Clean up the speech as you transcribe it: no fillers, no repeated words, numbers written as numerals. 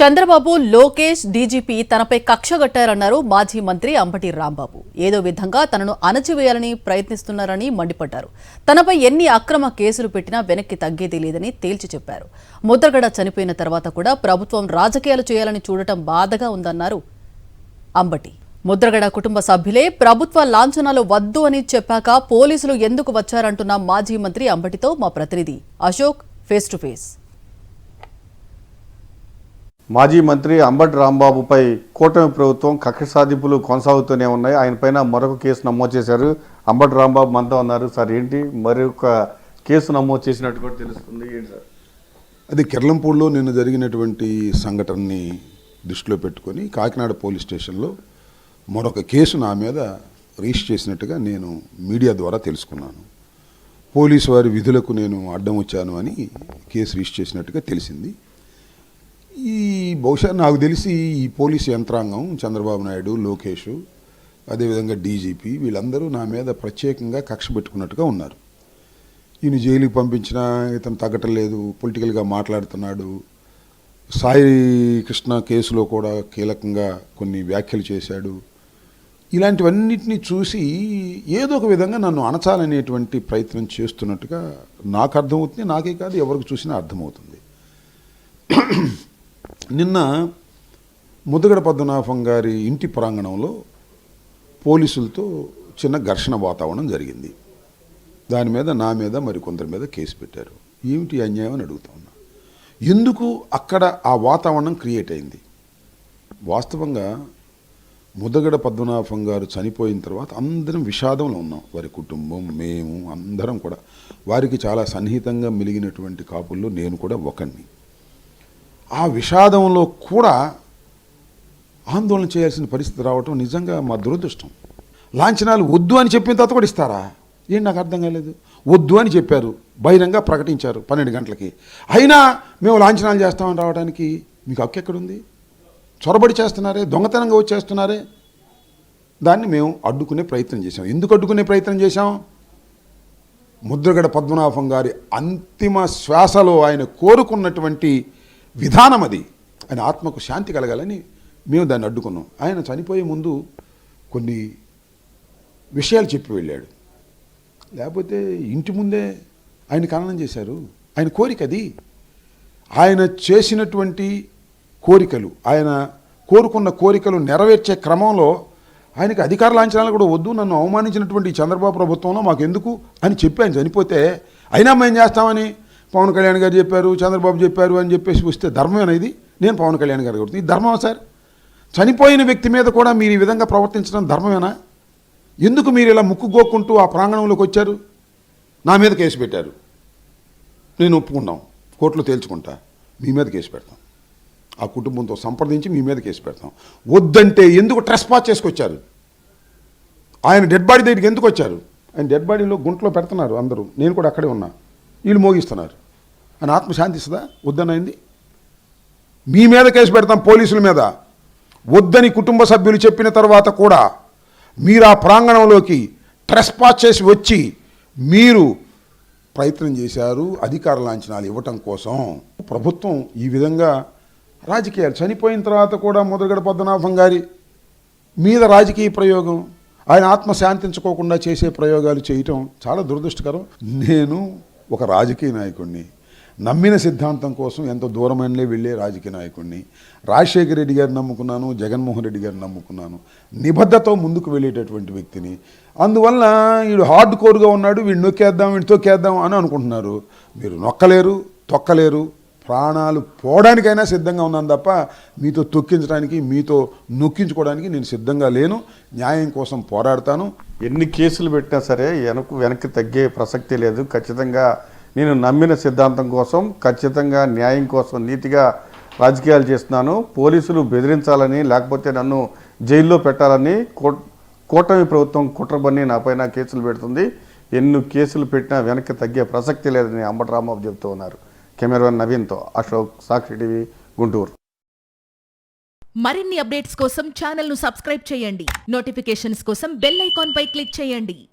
Chandrababu, Lokesh, DGP తనపై కక్షగట్టారన్నారు మాజీ మంత్రి అంబటి రాంబాబు. ఏదో విధంగా తనను అణచివేయాలని ప్రయత్నిస్తున్నారని మండిపడ్డారు. తనపై ఎన్ని అక్రమ కేసులు పెట్టినా వెనక్కి తగ్గేది లేదని తేల్చి చెప్పారు. ముద్రగడ చనిపోయిన తర్వాత కూడా ప్రభుత్వం రాజకీయాలు చేయాలని చూడటం బాధగా ఉందన్నారు అంబటి. ముద్రగడ కుటుంబ సభ్యులే ప్రభుత్వ లాంఛనాలు వద్దు అని చెప్పాక పోలీసులు ఎందుకు వచ్చారంటున్న మాజీ మంత్రి అంబటితో మా ప్రతినిధి అశోక్ ఫేస్ టు ఫేస్. మాజీ మంత్రి అంబటి రాంబాబుపై కూటమి ప్రభుత్వం కక్ష సాధింపులు కొనసాగుతూనే ఉన్నాయి. ఆయన పైన మరొక కేసు నమోదు చేశారు. అంబటి రాంబాబు మనతో ఉన్నారు. సార్, ఏంటి మరొక కేసు నమోదు చేసినట్టు కూడా తెలుస్తుంది, ఏంటి సార్? అది కిర్లంపూడిలో నిన్న జరిగినటువంటి సంఘటనని దృష్టిలో పెట్టుకొని కాకినాడ పోలీస్ స్టేషన్లో మరొక కేసు నా మీద రిజిస్టర్ చేసినట్టుగా నేను మీడియా ద్వారా తెలుసుకున్నాను. పోలీసు వారి విధులకు నేను అడ్డం వచ్చాను అని కేసు రిజిస్టర్ చేసినట్టుగా తెలిసింది. ఈ బహుశా నాకు తెలిసి ఈ పోలీసు యంత్రాంగం చంద్రబాబు నాయుడు, లోకేష్, అదేవిధంగా డీజీపీ వీళ్ళందరూ నా మీద ప్రత్యేకంగా కక్ష పెట్టుకున్నట్టుగా ఉన్నారు. ఈయన జైలుకి పంపించినా ఇతను తగ్గటం లేదు, పొలిటికల్గా మాట్లాడుతున్నాడు. సాయి కృష్ణ కేసులో కూడా కీలకంగా కొన్ని వ్యాఖ్యలు చేశాడు. ఇలాంటివన్నిటినీ చూసి ఏదో ఒక విధంగా నన్ను అణచాలనేటువంటి ప్రయత్నం చేస్తున్నట్టుగా నాకు అర్థమవుతుంది. నాకే కాదు, ఎవరికి చూసినా అర్థమవుతుంది. నిన్న ముద్రగడ పద్మనాభం గారి ఇంటి ప్రాంగణంలో పోలీసులతో చిన్న ఘర్షణ వాతావరణం జరిగింది. దాని మీద నా మీద మరికొందరి మీద కేసు పెట్టారు. ఏమిటి అన్యాయం అని అడుగుతా ఉన్నా. ఎందుకు అక్కడ ఆ వాతావరణం క్రియేట్ అయింది? వాస్తవంగా ముద్రగడ పద్మనాభం గారు చనిపోయిన తర్వాత అందరం విషాదంలో ఉన్నాం. వారి కుటుంబం, మేము అందరం కూడా. వారికి చాలా సన్నిహితంగా మెలిగినటువంటి కాపుల్లో నేను కూడా ఒకరిని. ఆ విషాదంలో కూడా ఆందోళన చేయాల్సిన పరిస్థితి రావటం నిజంగా మా దురదృష్టం. లాంఛనాలు వద్దు అని చెప్పిన తర్వాత కూడా ఇస్తారా? ఏం నాకు అర్థం కాలేదు. వద్దు అని చెప్పారు, బహిరంగ ప్రకటించారు 12 గంటలకి. అయినా మేము లాంఛనాలు చేస్తామని రావడానికి మీకు హక్కు ఎక్కడుంది? చొరబడి చేస్తున్నారే, దొంగతనంగా వచ్చేస్తున్నారే. దాన్ని మేము అడ్డుకునే ప్రయత్నం చేశాం. ఎందుకు అడ్డుకునే ప్రయత్నం చేశాం? ముద్రగడ పద్మనాభం గారి అంతిమ శ్వాసలో ఆయన కోరుకున్నటువంటి విధానం అది. ఆయన ఆత్మకు శాంతి కలగాలని మేము దాన్ని అడ్డుకున్నాం. ఆయన చనిపోయే ముందు కొన్ని విషయాలు చెప్పి వెళ్ళాడు. లేకపోతే ఇంటి ముందే ఆయన ఖననం చేశారు. ఆయన కోరిక అది. ఆయన చేసినటువంటి కోరికలు, ఆయన కోరుకున్న కోరికలు నెరవేర్చే క్రమంలో ఆయనకి అధికార లాంఛనాలు కూడా వద్దు, నన్ను అవమానించినటువంటి చంద్రబాబు ప్రభుత్వంలో మాకు ఎందుకు అని చెప్పి ఆయన చనిపోతే అయినా మేము చేస్తామని పవన్ కళ్యాణ్ గారు చెప్పారు, చంద్రబాబు చెప్పారు అని చెప్పేసి వస్తే ధర్మమేనా ఇది? నేను పవన్ కళ్యాణ్ గారు కొడుతుంది. ఇది ధర్మమా సార్? చనిపోయిన వ్యక్తి మీద కూడా మీరు ఈ విధంగా ప్రవర్తించడం ధర్మమేనా? ఎందుకు మీరు ఇలా ముక్కు గోక్కుంటూ ఆ ప్రాంగణంలోకి వచ్చారు? నా మీద కేసు పెట్టారు, నేను ఒప్పుకున్నాం, కోర్టులో తేల్చుకుంటా, మీ మీద కేసు పెడతాం, ఆ కుటుంబంతో సంప్రదించి మీ మీద కేసు పెడతాం. వద్దంటే ఎందుకు ట్రెస్పాస్ చేసుకొచ్చారు? ఆయన డెడ్ బాడీ దగ్గరికి ఎందుకు వచ్చారు? ఆయన డెడ్ బాడీలో గుంటలో పెడుతున్నారు అందరూ, నేను కూడా అక్కడే ఉన్నా. వీళ్ళు మోగిస్తున్నారు. ఆయన ఆత్మ శాంతిస్తుందా? వద్దనైంది. మీ మీద కేసు పెడతాం, పోలీసుల మీద. వద్దని కుటుంబ సభ్యులు చెప్పిన తర్వాత కూడా మీరు ఆ ప్రాంగణంలోకి ట్రెస్పాస్ చేసి వచ్చి మీరు ప్రయత్నం చేశారు అధికార లాంఛనాలు ఇవ్వటం కోసం. ప్రభుత్వం ఈ విధంగా రాజకీయాలు, చనిపోయిన తర్వాత కూడా ముద్రగడ పద్మనాభం గారి మీద రాజకీయ ప్రయోగం, ఆయన ఆత్మ శాంతించుకోకుండా చేసే ప్రయోగాలు చేయటం చాలా దురదృష్టకరం. నేను ఒక రాజకీయ నాయకుడిని, నమ్మిన సిద్ధాంతం కోసం ఎంతో దూరమైనలే వెళ్ళే రాజకీయ నాయకుడిని. రాజశేఖర రెడ్డి గారిని నమ్ముకున్నాను, జగన్మోహన్ రెడ్డి గారిని నమ్ముకున్నాను, నిబద్ధతో ముందుకు వెళ్ళేటటువంటి వ్యక్తిని. అందువల్ల వీడు హార్డ్ కోర్గా ఉన్నాడు, వీడు నొక్కేద్దాం, వీడు తొక్కేద్దాం అని అనుకుంటున్నారు. మీరు నొక్కలేరు, తొక్కలేరు. ప్రాణాలు పోవడానికైనా సిద్ధంగా ఉన్నాను తప్ప మీతో తొక్కించడానికి, మీతో నొక్కించుకోవడానికి నేను సిద్ధంగా లేను. న్యాయం కోసం పోరాడతాను. ఎన్ని కేసులు పెట్టినా సరే వెనక్కి తగ్గే ప్రసక్తి లేదు. ఖచ్చితంగా నేను నమ్మిన సిద్ధాంతం కోసం, ఖచ్చితంగా న్యాయం కోసం నీతిగా రాజకీయాలు చేస్తున్నాను. పోలీసులు బెదిరించాలని, లేకపోతే నన్ను జైల్లో పెట్టాలని కూటమి ప్రభుత్వం కుట్రబన్ని నా పైన కేసులు పెడుతుంది. ఎన్ని కేసులు పెట్టినా వెనక్కి తగ్గే ప్రసక్తి లేదని అంబటి రాంబాబు చెబుతూ ఉన్నారు. కెమెరామెన్ నవీన్తో అశోక్, సాక్షి టీవీ, గుంటూరు. మరిన్ని అప్డేట్స్ కోసం ఛానల్ను సబ్స్క్రైబ్ చేయండి. నోటిఫికేషన్స్ కోసం బెల్ ఐకాన్ పై క్లిక్ చేయండి.